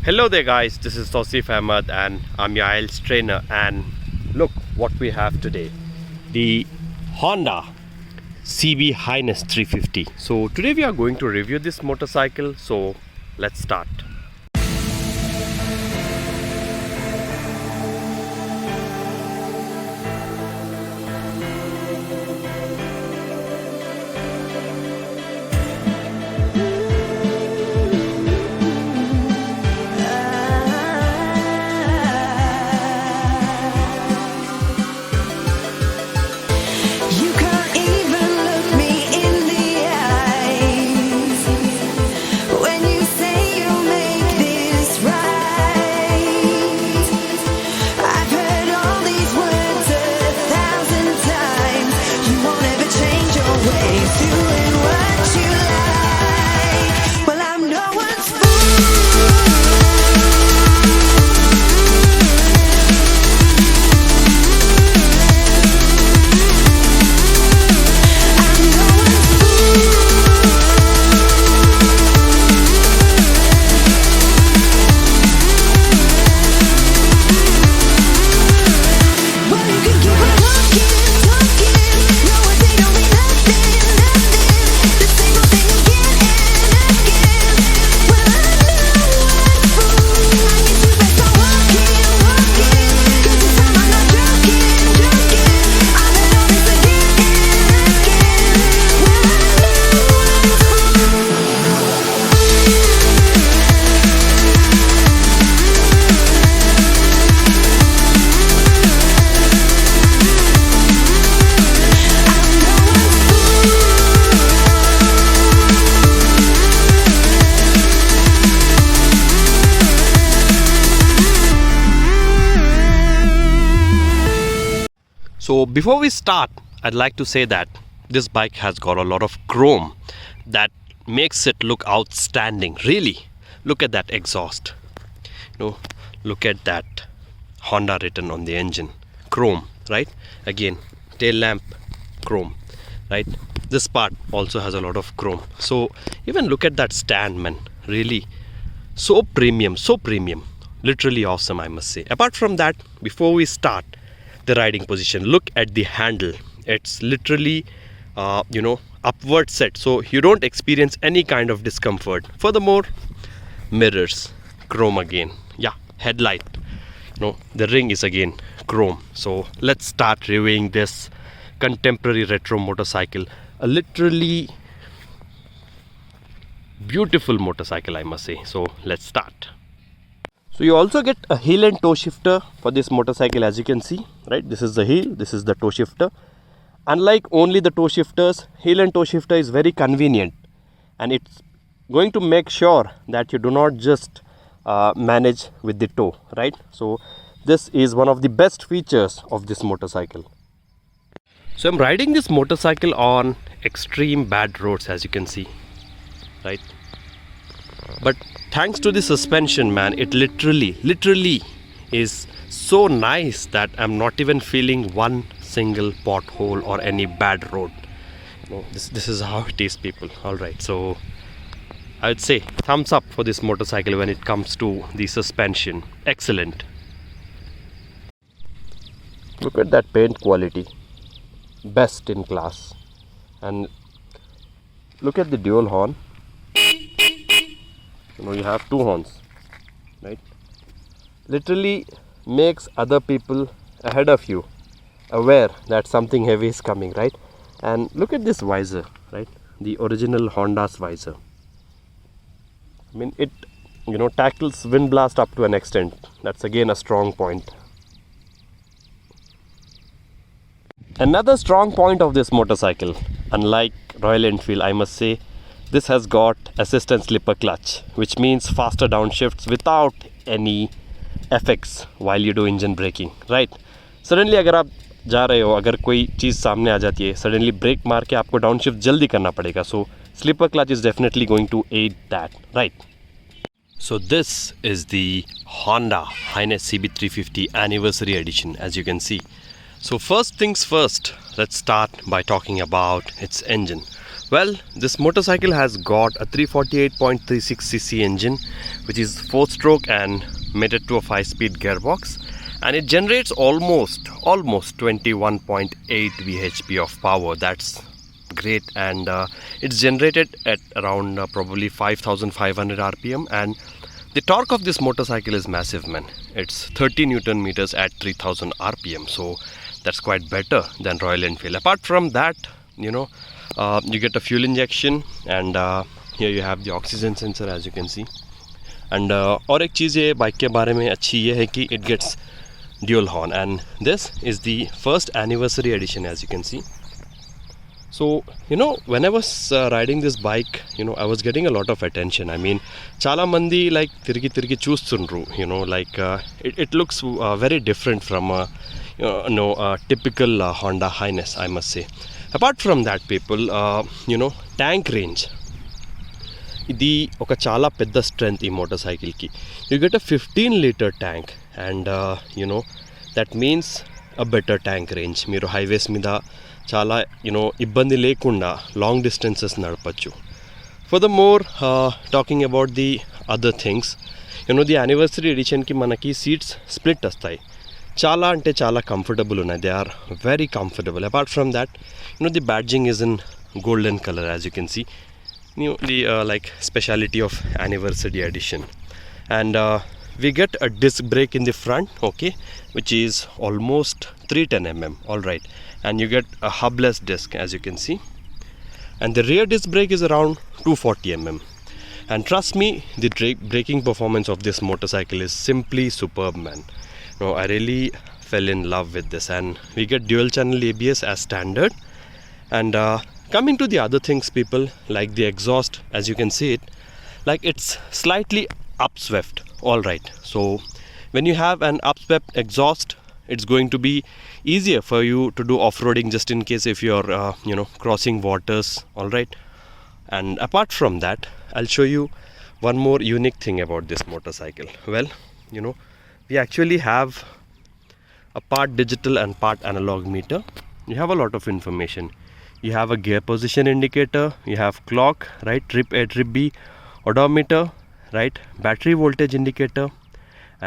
Hello there guys, this is Tausif Ahmed and I'm your IELTS trainer, and look what we have today. The Honda CB Hiness 350. So today we are going to review this motorcycle, so let's start. So before we start, I'd like to say that this bike has got a lot of chrome that makes it look outstanding. Really, look at that exhaust. Look at that Honda written on the engine. Chrome, right? Again, tail lamp, chrome, right? This part also has a lot of chrome. So even look at that stand, man. Really, so premium, so premium. Literally awesome, I must say. Apart from that, before we start the riding position, look at the handle. It's literally upward set, so you don't experience any kind of discomfort. Furthermore, mirrors, chrome again. Yeah, headlight, the ring is again chrome. So let's start reviewing this contemporary retro motorcycle. A literally beautiful motorcycle, I must say. So let's start. So you also get a heel and toe shifter for this motorcycle, as you can see, right? This is the heel, this is the toe shifter. Unlike only the toe shifters, heel and toe shifter is very convenient, and it's going to make sure that you do not just manage with the toe, right? So this is one of the best features of this motorcycle. So I'm riding this motorcycle on extreme bad roads, as you can see, right? But thanks to the suspension, man, it literally is so nice that I'm not even feeling one single pothole or any bad road. This is how it is, people. Alright, so I would say thumbs up for this motorcycle when it comes to the suspension. Excellent. Look at that paint quality, best in class. And look at the dual horn. You have two horns, right? Literally makes other people ahead of you aware that something heavy is coming, right? And look at this visor, right? The original Honda's visor. I mean, it tackles wind blast up to an extent. That's again a strong point. Another strong point of this motorcycle, unlike Royal Enfield, I must say, this has got assistant slipper clutch, which means faster downshifts without any effects while you do engine braking, right? Suddenly अगर आप जा रहे हो, अगर कोई चीज़ सामने आ जाती है, suddenly brake मार के आपको downshift जल्दी करना पड़ेगा. So slipper clutch is definitely going to aid that, right? So this is the Honda Hiness CB350 Anniversary Edition, as you can see. So first things first, let's start by talking about its engine. Well, this motorcycle has got a 348.36cc engine, which is 4-stroke and mated to a 5-speed gearbox, and it generates almost 21.8 bhp of power. That's great, and it's generated at around probably 5,500 rpm, and the torque of this motorcycle is massive, man. It's 30 newton meters at 3000 rpm, so that's quite better than Royal Enfield. Apart from that, you get a fuel injection, and here you have the oxygen sensor, as you can see. And और एक चीज़ ये bike के बारे में अच्छी ये है कि it gets dual horn, and this is the first anniversary edition, as you can see. So when I was riding this bike, I was getting a lot of attention. I mean, chala mandi like tirgi chustundru, like it looks very different from a typical Honda Hiness, I must say. Apart from that, people, tank range. ఇది ఒక చాలా పెద్ద strength ఈ motor సైకిల్కి. You get a 15-liter tank, and that means a better tank range. మీరు highways మీద చాలా ఇబ్బంది లేకుండా లాంగ్ డిస్టెన్సెస్ నడపచ్చు. For the more talking about the other things, the anniversary ఎడిషన్కి మనకి సీట్స్ స్ప్లిట్ వస్తాయి. చాలా అంటే చాలా కంఫర్టబుల్ ఉన్నాయి. They are very comfortable. Apart from that, the badging is in golden color, as you can see. The like speciality of anniversary edition. And we get a disc brake in the front, okay, which is almost 310 mm, all right. And you get a hubless disc, as you can see. And the rear disc brake is around 240 mm. And trust me, the braking performance of this motorcycle is simply superb, man. I really fell in love with this. And we get dual channel ABS as standard. And coming to the other things, people, like the exhaust, as you can see it, like it's slightly upswept, all right. So when you have an upswept exhaust, it's going to be easier for you to do off-roading, just in case if you're crossing waters, all right. And apart from that, I'll show you one more unique thing about this motorcycle. Well, we actually have a part digital and part analog meter. You have a lot of information. You have a gear position indicator, you have clock, right, trip A, trip B, odometer, right, battery voltage indicator,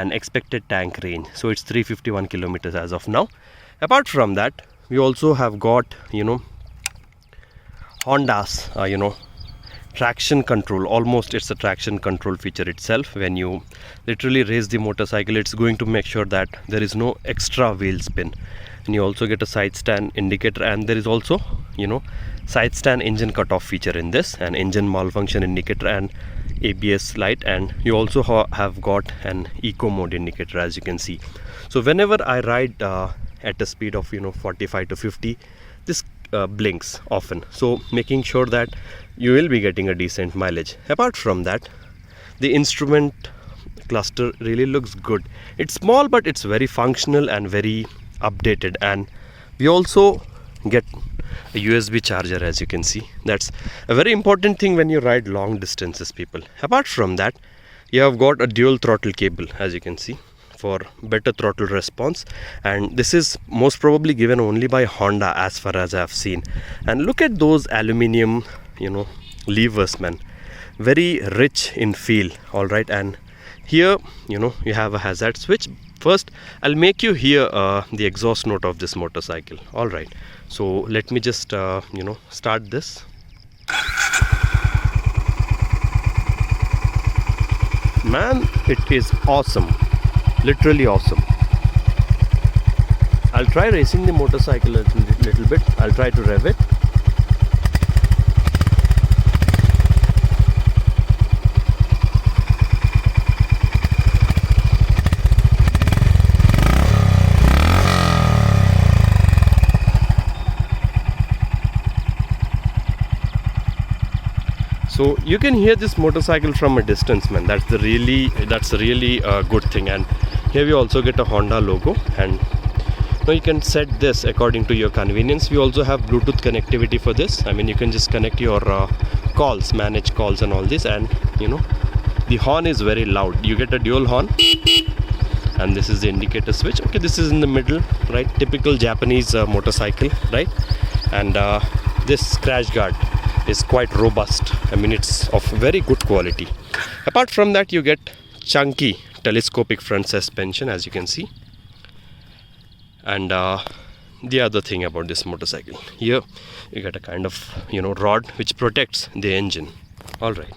and expected tank range. So it's 351 kilometers as of now. Apart from that, we also have got Honda's traction control. Almost it's a traction control feature itself. When you literally raise the motorcycle, it's going to make sure that there is no extra wheel spin. And you also get a side stand indicator, and there is also side stand engine cutoff feature in this, and engine malfunction indicator, and ABS light. And you also have got an eco mode indicator, as you can see. So whenever I ride at a speed of 45 to 50, this blinks often, so making sure that you will be getting a decent mileage. Apart from that, the instrument cluster really looks good. It's small, but it's very functional and very updated. And we also get a USB charger, as you can see. That's a very important thing when you ride long distances, people. Apart from that, you have got a dual throttle cable, as you can see, for better throttle response. And this is most probably given only by Honda, as far as I have seen. And look at those aluminium levers, man, very rich in feel, all right. And here you have a hazard switch. First, I'll make you hear the exhaust note of this motorcycle, all right. So let me just start this. Man, it is awesome, literally awesome. I'll try racing the motorcycle a little bit. I'll try to rev it. So you can hear this motorcycle from a distance, man. That's a really good thing. And here we also get a Honda logo, and now you can set this according to your convenience. We also have Bluetooth connectivity for this. I mean, you can just connect your calls, manage calls and all this. And the horn is very loud. You get a dual horn, and this is the indicator switch. Okay, this is in the middle, right? Typical Japanese motorcycle, right? And this crash guard, is quite robust. I mean, it's of very good quality. Apart from that, you get chunky telescopic front suspension, as you can see. And the other thing about this motorcycle, here you get a kind of rod which protects the engine. All right.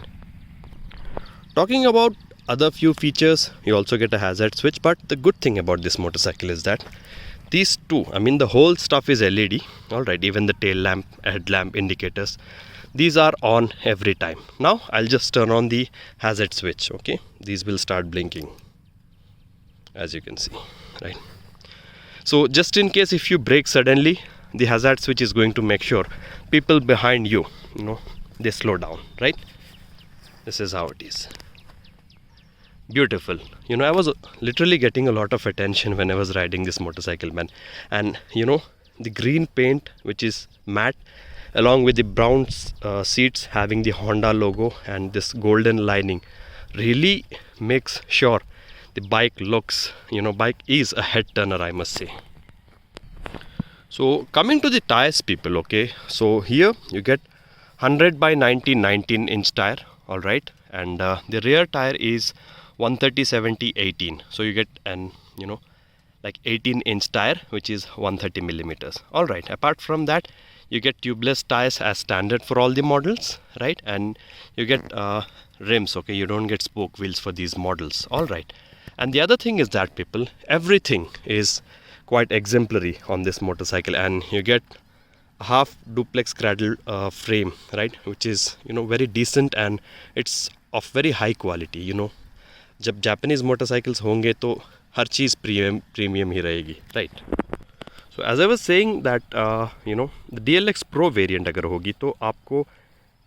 Talking about other few features, you also get a hazard switch. But the good thing about this motorcycle is that these two, I mean the whole stuff is LED. All right, even the tail lamp, headlamp, indicators, these are on every time. Now I'll just turn on the hazard switch. Okay, these will start blinking, as you can see, right? So just in case if you brake suddenly, the hazard switch is going to make sure people behind you, they slow down, right? This is how it is. Beautiful. I was literally getting a lot of attention when I was riding this motorcycle, man. And the green paint, which is matte, along with the brown seats having the Honda logo and this golden lining, really makes sure the bike looks, bike is a head turner, I must say. So coming to the tires, people, okay, so here you get 100 by 90 19-inch tire, all right, and the rear tire is 130/70/18, so you get an like 18-inch tire, which is 130 millimeters. All right, apart from that, you get tubeless tires as standard for all the models, right? And you get rims, okay, you don't get spoke wheels for these models. All right. And the other thing is that, people, everything is quite exemplary on this motorcycle, and you get a half duplex cradle frame, right, which is very decent, and it's of very high quality. जब Japanese motorcycles होंगे तो हर चीज़ premium ही रहेगी, right? So as I was saying that the DLX Pro variant अगर होगी तो आपको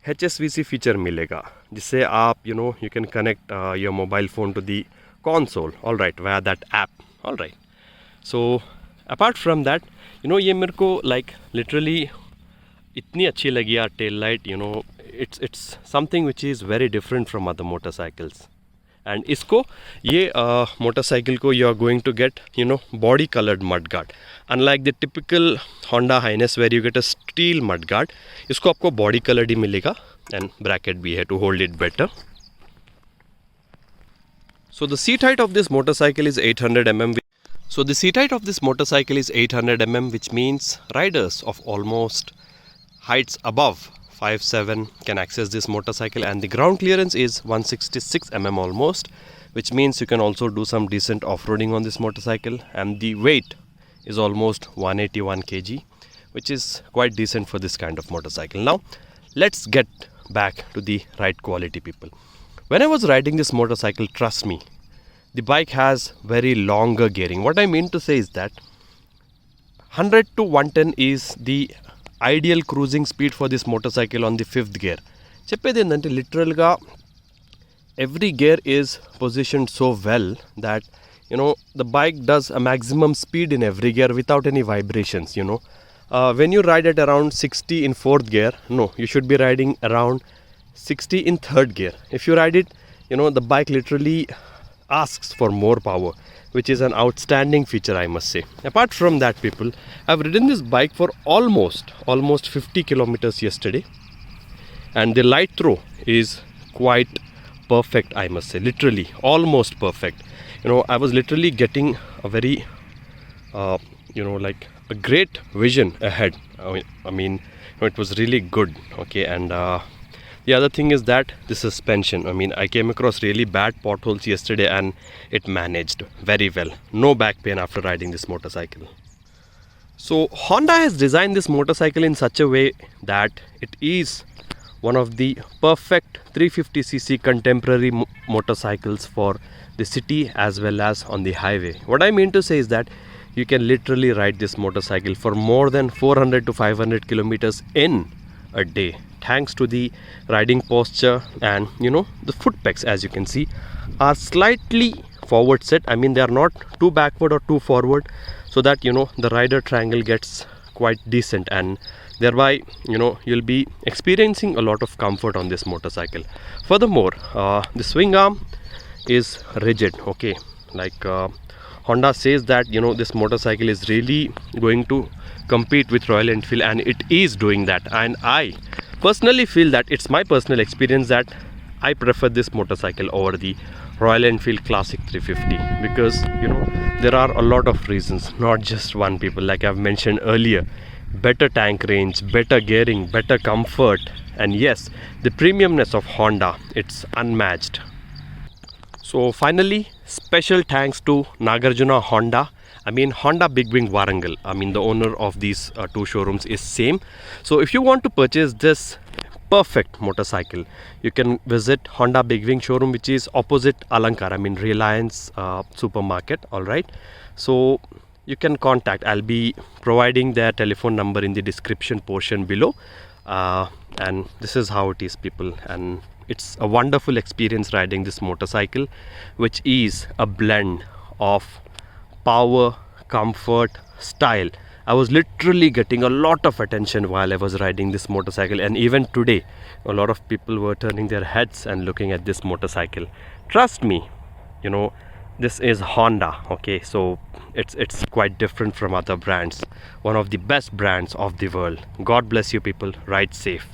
HSVC feature मिलेगा, जिससे आप you can connect your mobile phone to the console, all right, via that app. All right. So apart from that, ये मेरे को like literally इतनी अच्छी लगी यार tail light. It's something which is very different from other motorcycles. And इसको ये motorcycle को you are going to get body colored mudguard. Unlike the typical Honda Hiness where you get a steel mudguard, इसको आपको body colored ही मिलेगा, and bracket भी है to hold it better. So the seat height of this motorcycle is 800 mm. So the seat height of this motorcycle is 800 mm, which means riders of almost heights above 5'7" can access this motorcycle, and the ground clearance is 166 mm almost, which means you can also do some decent off-roading on this motorcycle, and the weight is almost 181 kg, which is quite decent for this kind of motorcycle. Now let's get back to the ride quality, people. When I was riding this motorcycle, trust me, the bike has very longer gearing. What I mean to say is that 100 to 110 is the ideal cruising speed for this motorcycle on the 5th gear. చెప్పేదేంటంటే literal గా every gear is positioned so well that the bike does a maximum speed in every gear without any vibrations. When you ride at around 60 in 4th gear, no, you should be riding around 60 in 3rd gear. If you ride it, the bike literally asks for more power, which is an outstanding feature, I must say. Apart from that, people, I've ridden this bike for almost 50 kilometers yesterday, and the light throw is quite perfect, I must say, literally almost perfect. I was literally getting a very like a great vision ahead. I mean it was really good, okay. And the other thing is that the suspension, I came across really bad potholes yesterday, and it managed very well. No back pain after riding this motorcycle. So Honda has designed this motorcycle in such a way that it is one of the perfect 350cc contemporary motorcycles for the city as well as on the highway. What I mean to say is that you can literally ride this motorcycle for more than 400 to 500 kilometers in a day, thanks to the riding posture, and the foot pegs, as you can see, are slightly forward set. They are not too backward or too forward, so that the rider triangle gets quite decent, and thereby you'll be experiencing a lot of comfort on this motorcycle. Furthermore, the swing arm is rigid, okay. Like Honda says that this motorcycle is really going to compete with Royal Enfield, and it is doing that. And I personally feel that it's my personal experience that I prefer this motorcycle over the Royal Enfield Classic 350 because there are a lot of reasons, not just one people. Like I've mentioned earlier, better tank range, better gearing, better comfort, and yes, the premiumness of Honda, it's unmatched. So finally, special thanks to Nagarjuna Honda. Honda BIGWING Warangal. The owner of these two showrooms is same. So if you want to purchase this perfect motorcycle, you can visit Honda BIGWING showroom, which is opposite Alankar. Reliance supermarket. All right. So you can contact. I'll be providing their telephone number in the description portion below. And this is how it is, people. And it's a wonderful experience riding this motorcycle, which is a blend of power, comfort, style. I was literally getting a lot of attention while I was riding this motorcycle, and even today a lot of people were turning their heads and looking at this motorcycle. Trust me, this is Honda, okay? So it's quite different from other brands, one of the best brands of the world. God bless you, people. Ride safe.